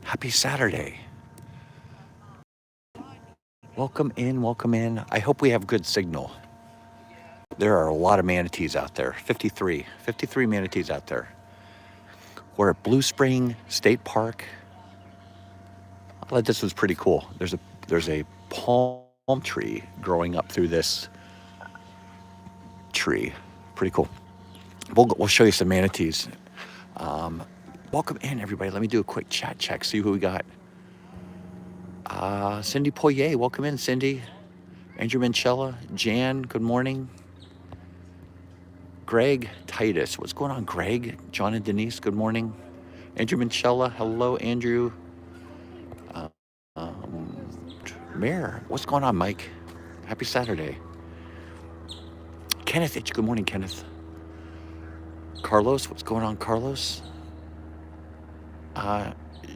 Happy Saturday. Welcome in, welcome in. I hope we have good signal. There are a lot of manatees out there. 53 manatees out there. We're at Blue Spring State Park. I thought this was pretty cool. There's a palm tree growing up through this tree. Pretty cool. We'll show you some manatees. Welcome in, everybody. Let me do a quick chat check, see who we got. Cindy Poirier, welcome in, Cindy. Andrew Manchella, Jan, good morning. Greg Titus, what's going on, Greg? John and Denise, good morning. Andrew Manchella, hello, Andrew. Mayor, what's going on, Mike? Happy Saturday. Kenneth H, good morning, Kenneth. Carlos, what's going on, Carlos?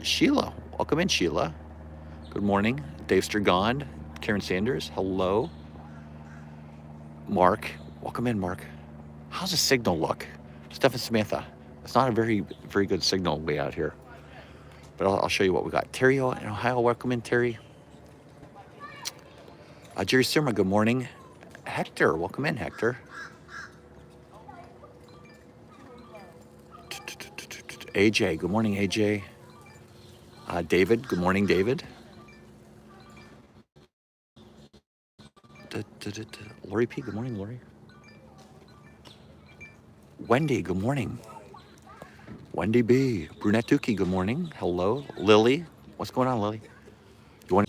Sheila, welcome in, Sheila. Good morning. Dave Sturgond, Karen Sanders, hello. Mark, welcome in, Mark. How's the signal look? Steph and Samantha, it's not a very good signal way out here. But I'll show you what we got. Terry in Ohio, welcome in, Terry. Jerry Surma, good morning. Hector, welcome in, Hector. AJ, good morning, AJ. David, good morning, David. Lori P, good morning, Lori. Wendy, good morning. Wendy B, Brunette Dookie, good morning. Hello. Lily, what's going on, Lily? You want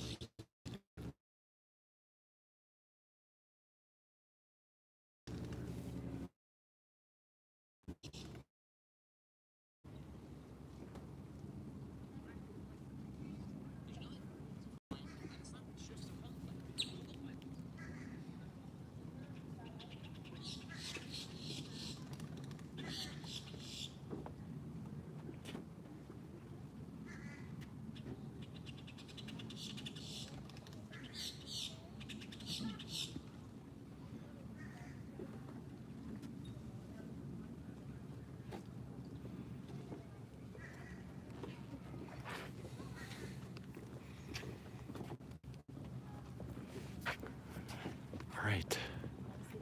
All right.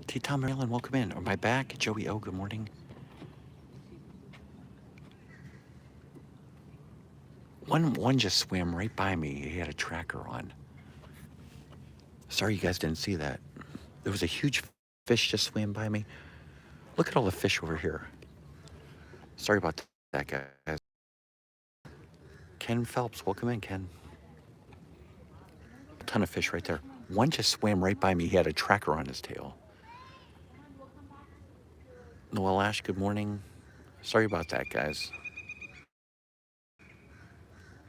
T. Tom Maryland, welcome in. Am I back? Joey O, good morning. One just swam right by me. He had a tracker on. Sorry you guys didn't see that. There was a huge fish just swam by me. Look at all the fish over here. Sorry about that, guys. Ken Phelps, welcome in, Ken. A ton of fish right there. One just swam right by me. He had a tracker on his tail. Noel Ash, good morning. Sorry about that, guys.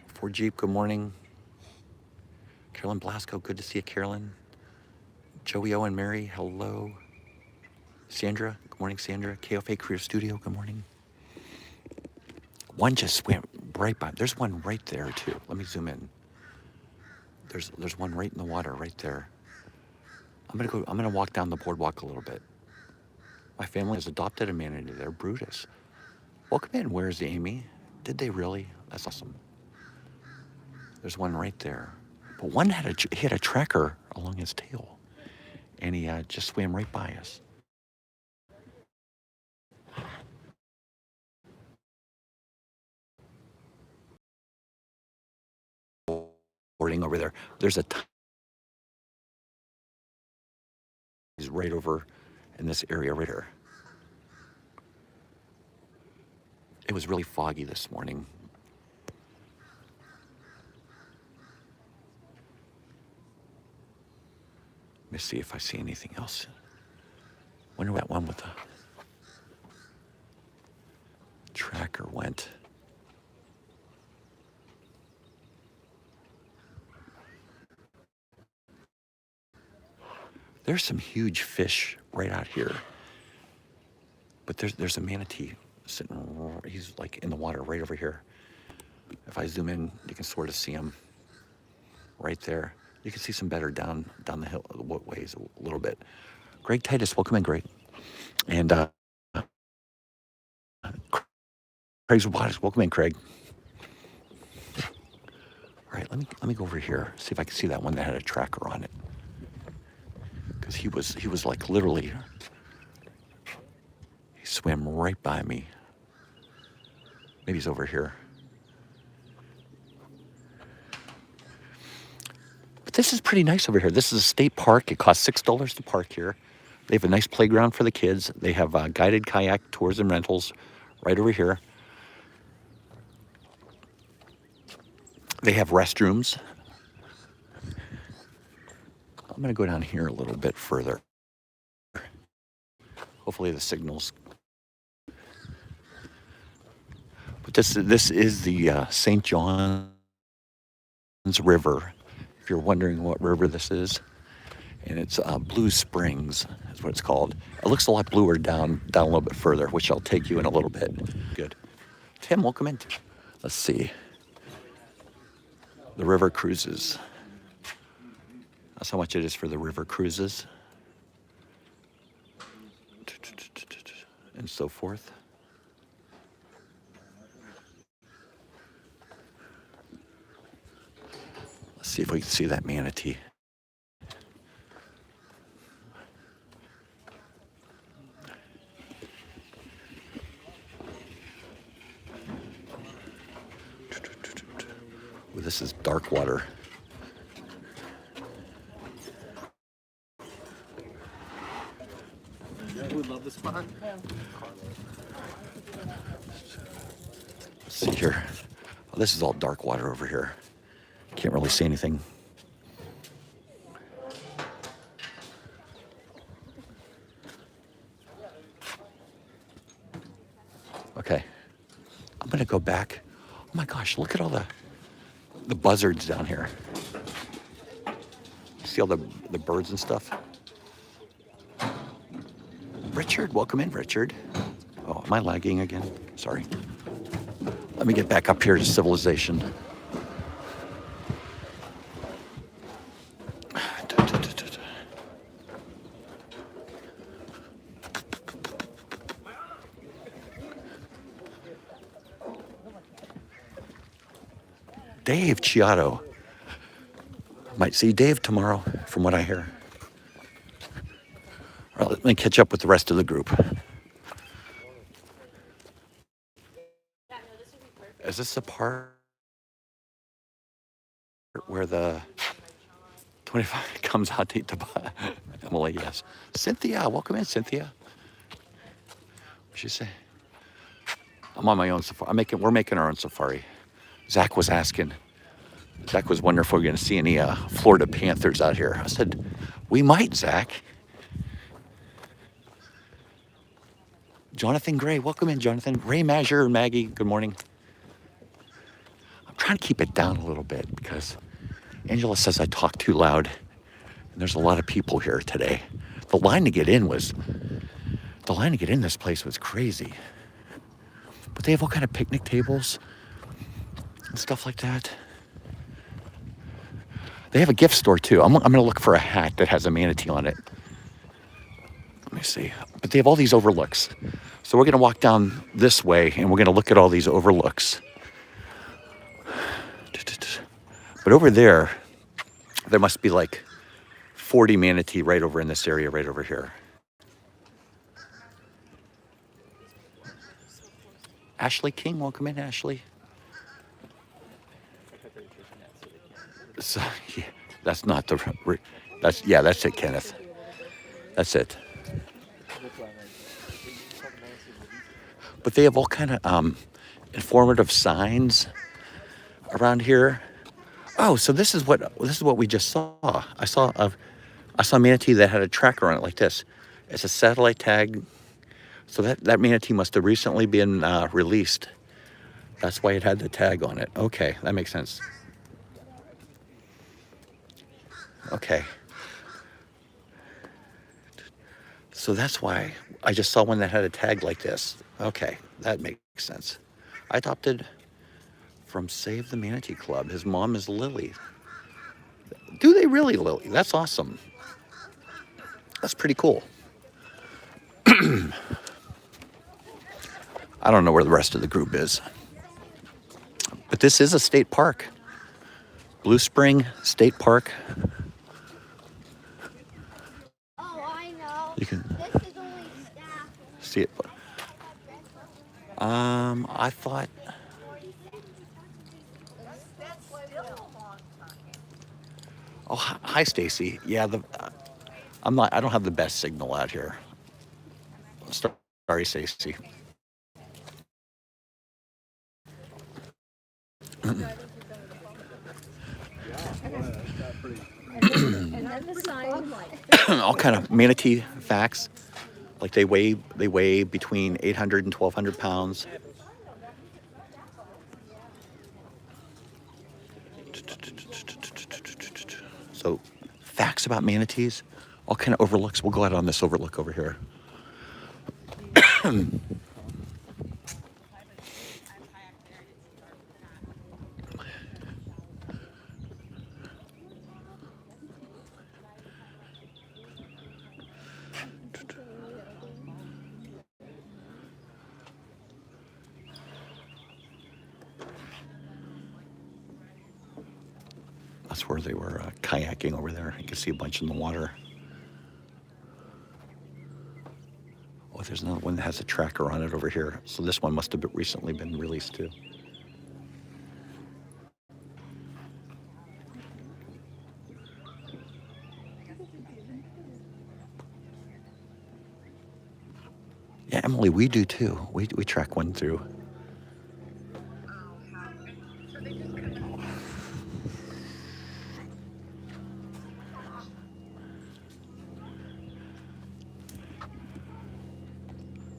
Ford Jeep, good morning. Carolyn Blasco, good to see you, Carolyn. Joey O and Mary, hello. Sandra, good morning, Sandra. KFA Career Studio, good morning. One just swam right by. There's one right there too. Let me zoom in. There's one right in the water right there. I'm gonna walk down the boardwalk a little bit. My family has adopted a manatee there, Brutus. Welcome in. Where's Amy? Did they really? That's awesome. There's one right there. But one he had a tracker along his tail, and he just swam right by us. Boarding over there. There's a he's right over in this area right here. It was really foggy this morning. Let me see if I see anything else. Wonder where that one with the tracker went. There's some huge fish right out here. But there's a manatee sitting, he's like in the water right over here. If I zoom in, you can sort of see him right there. You can see some better down the hill, ways a little bit. Greg Titus, welcome in, Greg. And Craig's Robotics, welcome in, Craig. All right, let me go over here, see if I can see that one that had a tracker on it. Because he was like literally, he swam right by me. Maybe he's over here. But this is pretty nice over here. This is a state park. It costs $6 to park here. They have a nice playground for the kids. They have guided kayak tours and rentals right over here. They have restrooms. I'm going to go down here a little bit further. Hopefully the signal's... But this is the St. John's River, if you're wondering what river this is. And it's Blue Springs is what it's called. It looks a lot bluer down a little bit further, which I'll take you in a little bit. Good. Tim, welcome in. Let's see. The river cruises. That's how much it is for the river cruises. And so forth. Let's see if we can see that manatee. Ooh, this is dark water. Who would love this spot? Let's see here. Oh, this is all dark water over here. Can't really see anything. Okay. I'm gonna go back. Oh my gosh, look at all the buzzards down here. See all the birds and stuff? Richard, welcome in, Richard. Oh, am I lagging again? Sorry. Let me get back up here to civilization. Dave Chiato. Might see Dave tomorrow, from what I hear. All right, let me catch up with the rest of the group. Is this the part where the 25 comes out to eat the Emily? Yes. Cynthia, welcome in, Cynthia. What'd she say? I'm on my own safari. We're making our own safari. Zach was wondering if we were going to see any Florida Panthers out here. I said, we might, Zach. Jonathan Gray, welcome in, Jonathan. Ray Mazur, Maggie, good morning. I'm trying to keep it down a little bit because Angela says I talk too loud. And there's a lot of people here today. The line to get in this place was crazy. But they have all kind of picnic tables and stuff like that. They have a gift store too. I'm gonna look for a hat that has a manatee on it. Let me see. But they have all these overlooks. So we're gonna walk down this way and we're gonna look at all these overlooks. But over there must be like 40 manatee right over in this area, right over here. Ashley King, welcome in, Ashley. So, yeah, that's not the, that's it, Kenneth. That's it. But they have all kind of informative signs around here. Oh, so this is what we just saw. I saw a manatee that had a tracker on it like this. It's a satellite tag. So that manatee must have recently been released. That's why it had the tag on it. Okay, that makes sense. Okay. So that's why I just saw one that had a tag like this. Okay, that makes sense. I adopted from Save the Manatee Club. His mom is Lily. Do they really, Lily? That's awesome. That's pretty cool. I don't know where the rest of the group is. But this is a state park. Blue Spring State Park. Oh, I know. You can This is only staff. see it. I thought. Oh, hi, Stacy. Yeah, I don't have the best signal out here. Sorry, Stacy. All kind of manatee facts. Like they weigh between 800 and 1,200 pounds. So, facts about manatees, all kind of overlooks. We'll go out on this overlook over here. That's where they were kayaking over there. You can see a bunch in the water. Oh, there's another one that has a tracker on it over here. So this one must have recently been released too. Yeah, Emily, we do too. We track one through.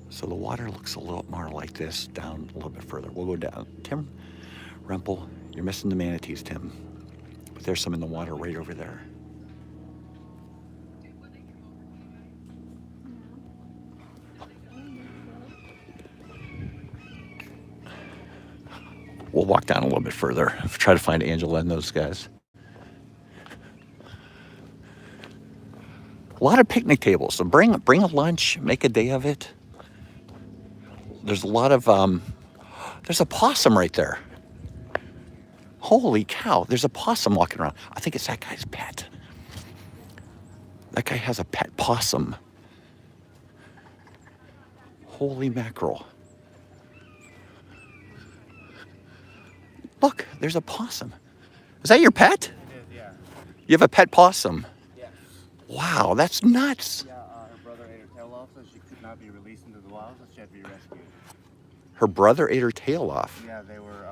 So the water looks a little more like this down a little bit further. We'll go down. Tim Rempel, you're missing the manatees, Tim. But there's some in the water right over there. We'll walk down a little bit further. Try to find Angela and those guys. A lot of picnic tables. So bring a lunch, make a day of it. There's a lot of there's a possum right there. Holy cow, there's a possum walking around. I think it's that guy's pet. That guy has a pet possum. Holy mackerel. Look, there's a possum. Is that your pet? It is, yeah. You have a pet possum? Yes. Wow, that's nuts. Yeah, her brother ate her tail off, so she could not be released into the wild, so she had to be rescued. Her brother ate her tail off. Yeah, they were,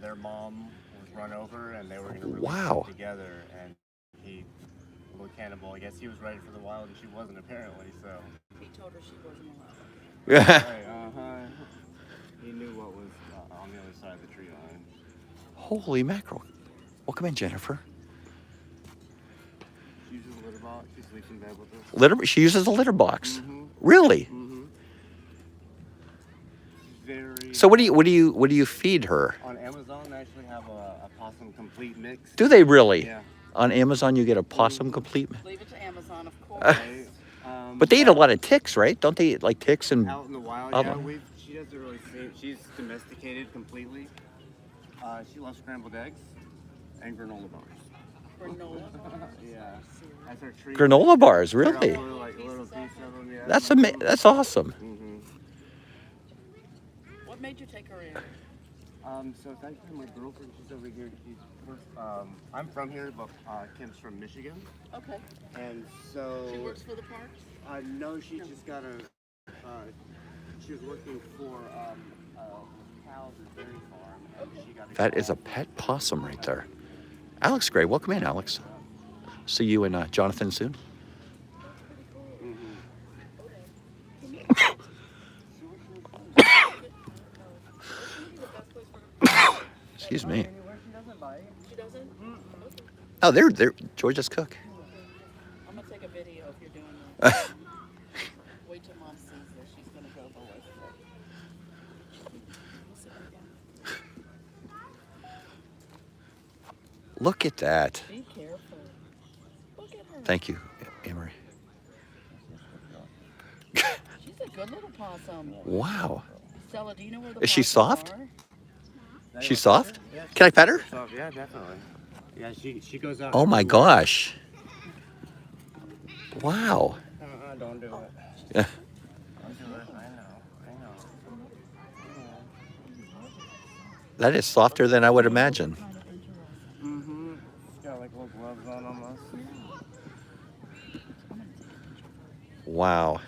their mom was run over, and they were going to release Wow. them together, and he, a little cannibal, I guess he was ready for the wild, and she wasn't apparently, so. He told her she wasn't allowed. Yeah. Right, He knew what was on the other side of the tree line. Holy mackerel. Welcome in, Jennifer. She uses a litter box. She sleeps in bed with us. She uses a litter box. Mm-hmm. Really? Mm-hmm. Very. So what do you feed her? On Amazon, they actually have a possum complete mix. Do they really? Yeah. On Amazon, you get a possum complete. Leave it to Amazon, of course. Right? But they eat a lot of ticks, right? Don't they eat like ticks and? Out in the wild, other- yeah. She doesn't really see. She's domesticated completely. She loves scrambled eggs and granola bars. Granola. Yeah. That's her treat. Granola bars, They're all really? little piece of them, yeah. That's awesome. Mm-hmm. What made you take her in? So it's actually my girlfriend. She's over here. I'm from here, but Kim's from Michigan. Okay. And so. She works for the parks? No, she just got a. She was working for cows and dairy farm. And she got That is a pet possum right there. Alex Gray, welcome in, Alex. See you and Jonathan soon. Excuse me. She doesn't? Oh, they're Georgia's cook. I'm going to take a video if you're doing that. Wait till Mom sees this. She's going to go the way Look at that. Be careful. Look at her. Thank you, Amory. She's a good little possum. Wow. Stella, do you know where the Is she possums soft? are? She's soft? Can I pet her? Yeah, definitely. Yeah, she goes out. Oh my everywhere. gosh. Wow. Don't do it. Yeah. Don't do it. I know. That is softer than I would imagine. Mm-hmm. She's got like little gloves on almost. Wow.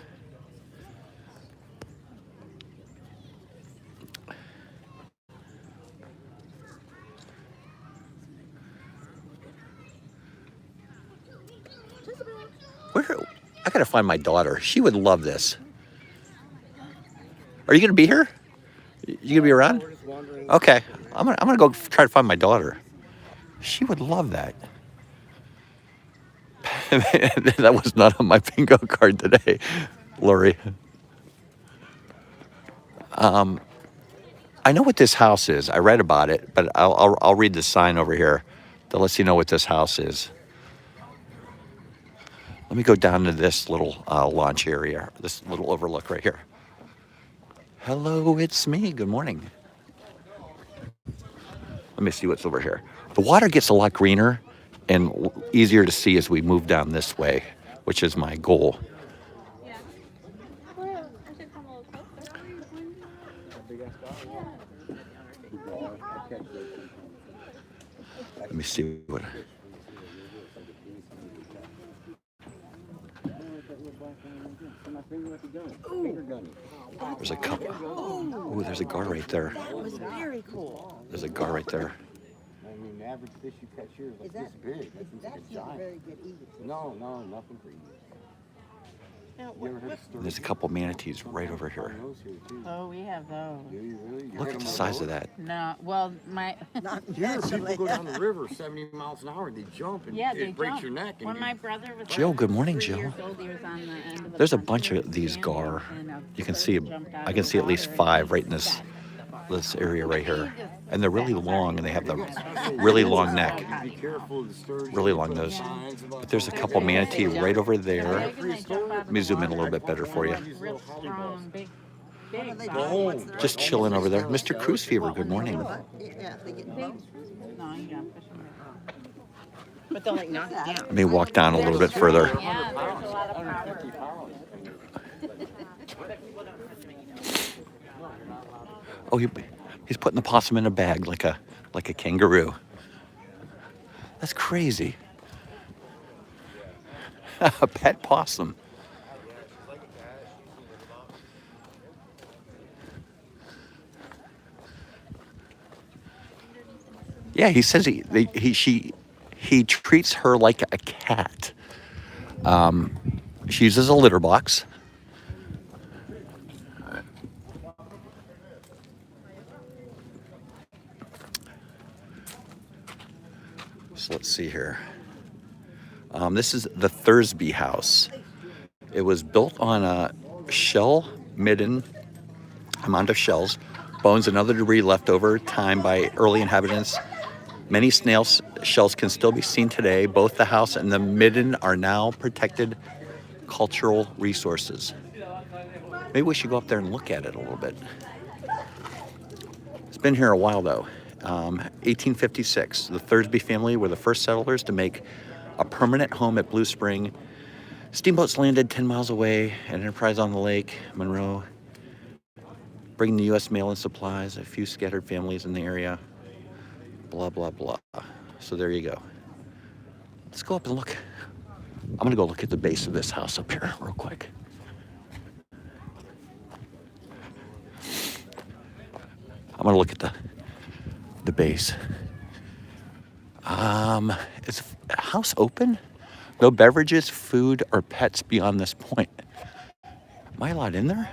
Where? I gotta find my daughter. She would love this. Are you gonna be here? You gonna be around? We're just wandering. Okay. I'm gonna go try to find my daughter. She would love that. That was not on my bingo card today, Lori. I know what this house is. I read about it, but I'll read the sign over here that lets you know what this house is. Let me go down to this little launch area, this little overlook right here. Hello, it's me. Good morning. Let me see what's over here. The water gets a lot greener and easier to see as we move down this way, which is my goal. Well, I should come a little closer. Let me see what. There's a couple. Ooh, there's a gar right there. That was very cool. There's a gar right there. I mean, the average fish you catch here is like this big. That seems like a giant. No, nothing for eating. Now, You ever heard of stories? There's a couple manatees right over here. Those here too. oh, we have those. Do you really? You Look hit at the them on size boat? of that. No, well, my Here, people go down the river 70 miles an hour. They jump and yeah, they it breaks jump. your neck. And When you, my brother was Jill, good morning, 3 Jill. years old, he was on the end of the There's a fence bunch and of these standing, gar. and a You can fish see. jumped out I of can the see at least water, 5 and right he in this sat. area right here, and they're really long, and they have the really long neck, be careful of the sturgeon. really long nose. Signs about But there's a couple manatee right over there. Big and they jump out of Let me the zoom in a water. little bit better for you. Real strong, big Go bodies. home. Just chilling over there. Mr. Cruise Fever, good morning. No, you got fish in there. But they'll like knock it down. Let me walk down a little bit further. Yeah, there's a lot of power. Oh, he's putting the possum in a bag like a kangaroo. That's crazy. A pet possum. Yeah, he says he treats her like a cat. She uses a litter box. So let's see here. This is the Thursby House. It was built on a shell-midden amount of shells, bones, and other debris left over time by early inhabitants. Many snail shells can still be seen today. Both the house and the midden are now protected cultural resources. Maybe we should go up there and look at it a little bit. It's been here a while though. 1856, the Thursby family were the first settlers to make a permanent home at Blue Spring. Steamboats landed 10 miles away at Enterprise on the Lake, Monroe, bringing the U.S. mail and supplies, a few scattered families in the area, blah, blah, blah. So there you go. Let's go up and look. I'm gonna go look at the base of this house up here real quick. I'm gonna look at the base. Is the house open? No beverages, food, or pets beyond this point. Am I allowed in there?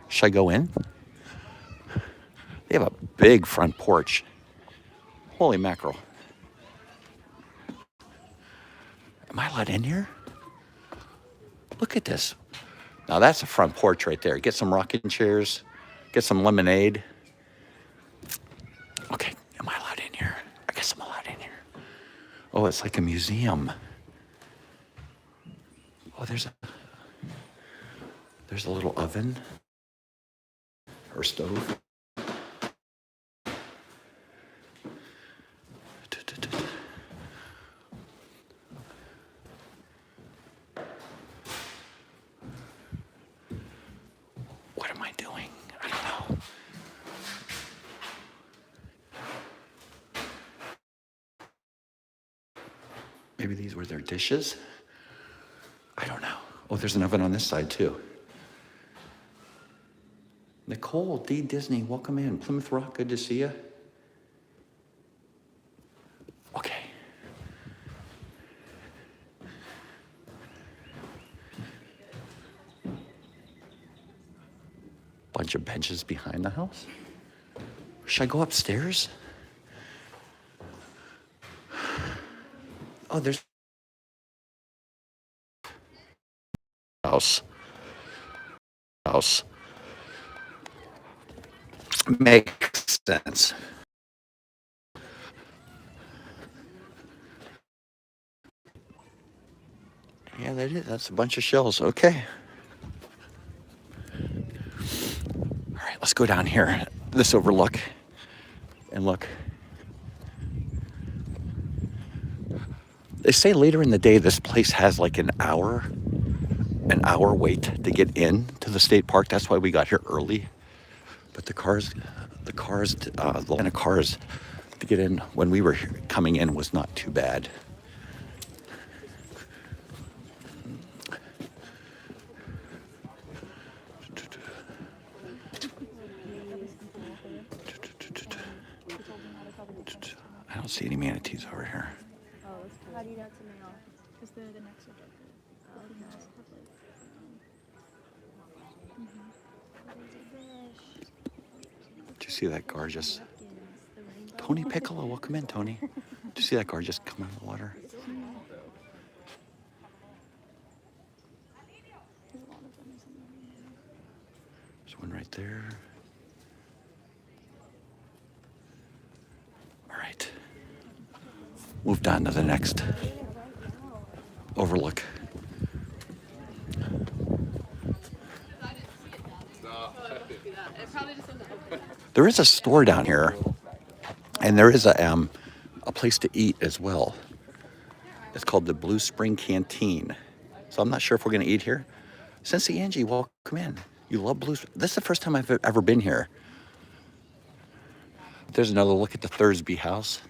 Should I go in? They have a big front porch. Holy mackerel. Am I allowed in here? Look at this. Now that's a front porch right there. Get some rocking chairs, get some lemonade. Okay, am I allowed in here? I guess I'm allowed in here. Oh, it's like a museum. Oh, there's a little oven or stove. Maybe these were their dishes. I don't know. Oh, there's an oven on this side too. Nicole, D. Disney, welcome in. Plymouth Rock, good to see you. Okay. Bunch of benches behind the house. Should I go upstairs? Oh, there's house. Makes sense. Yeah, that is. That's a bunch of shells. Okay. All right, let's go down here. This overlook. And look. They say later in the day this place has like an hour wait to get in to the state park. That's why we got here early. But the line of cars to get in when we were coming in was not too bad. I don't see any manatees over here. How do you know it's a male? Because they're the next objective. Did you see that gorgeous Tony Piccolo? Welcome in, Tony. Did you see that gorgeous come out of the water? There's one right there. All right. Moved on to the next overlook. There is a store down here, and there is a place to eat as well. It's called the Blue Spring Canteen. So I'm not sure if we're going to eat here. Cincy Angie, welcome in. You love Blue Spring. This is the first time I've ever been here. There's another look at the Thursby House.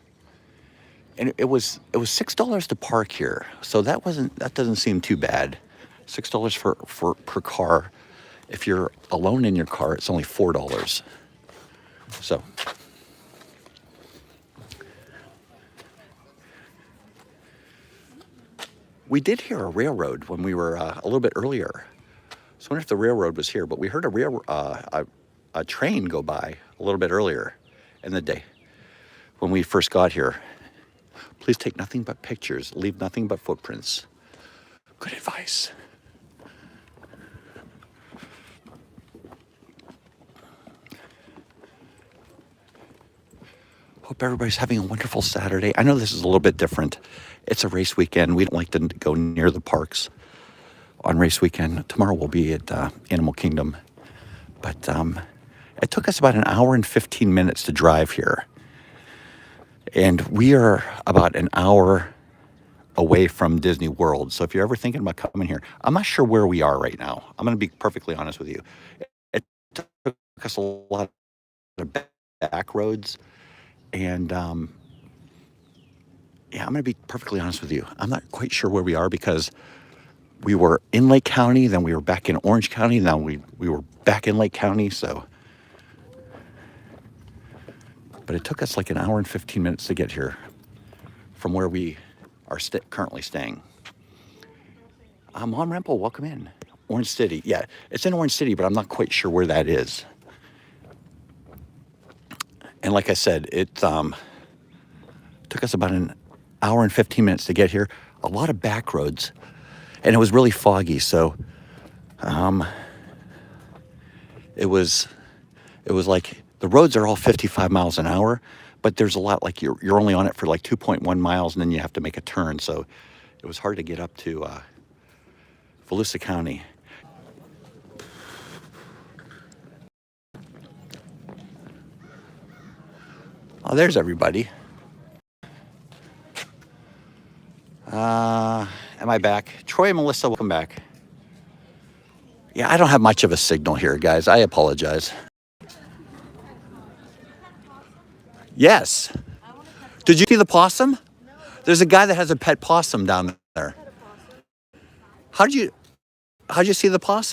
And it was $6 to park here. So that doesn't seem too bad. $6 for per car. If you're alone in your car, it's only $4. So we did hear a railroad when we were a little bit earlier. So I wonder if the railroad was here, but we heard a train go by a little bit earlier in the day when we first got here. Please take nothing but pictures, leave nothing but footprints. Good advice. Hope everybody's having a wonderful Saturday. I know this is a little bit different. It's a race weekend. We don't like to go near the parks on race weekend. Tomorrow we'll be at Animal Kingdom. But it took us about an hour and 15 minutes to drive here. And we are about an hour away from Disney World. So if you're ever thinking about coming here, I'm not sure where we are right now. I'm going to be perfectly honest with you. It took us a lot of back roads. And yeah, I'm going to be perfectly honest with you. I'm not quite sure where we are because we were in Lake County, then we were back in Orange County, now we were back in Lake County, so. But it took us like an hour and 15 minutes to get here from where we are currently staying. Mom Rempel, welcome in. Orange City. Yeah, it's in Orange City, but I'm not quite sure where that is. And like I said, it took us about an hour and 15 minutes to get here. A lot of back roads. And it was really foggy, so it was like the roads are all 55 miles an hour, but there's a lot, like you're only on it for like 2.1 miles, and then you have to make a turn. So it was hard to get up to Volusia County. Oh, there's everybody. Am I back? Troy and Melissa, welcome back. Yeah, I don't have much of a signal here, guys. I apologize. Yes. Did you see the possum? There's a guy that has a pet possum down there. How'd you see the possum?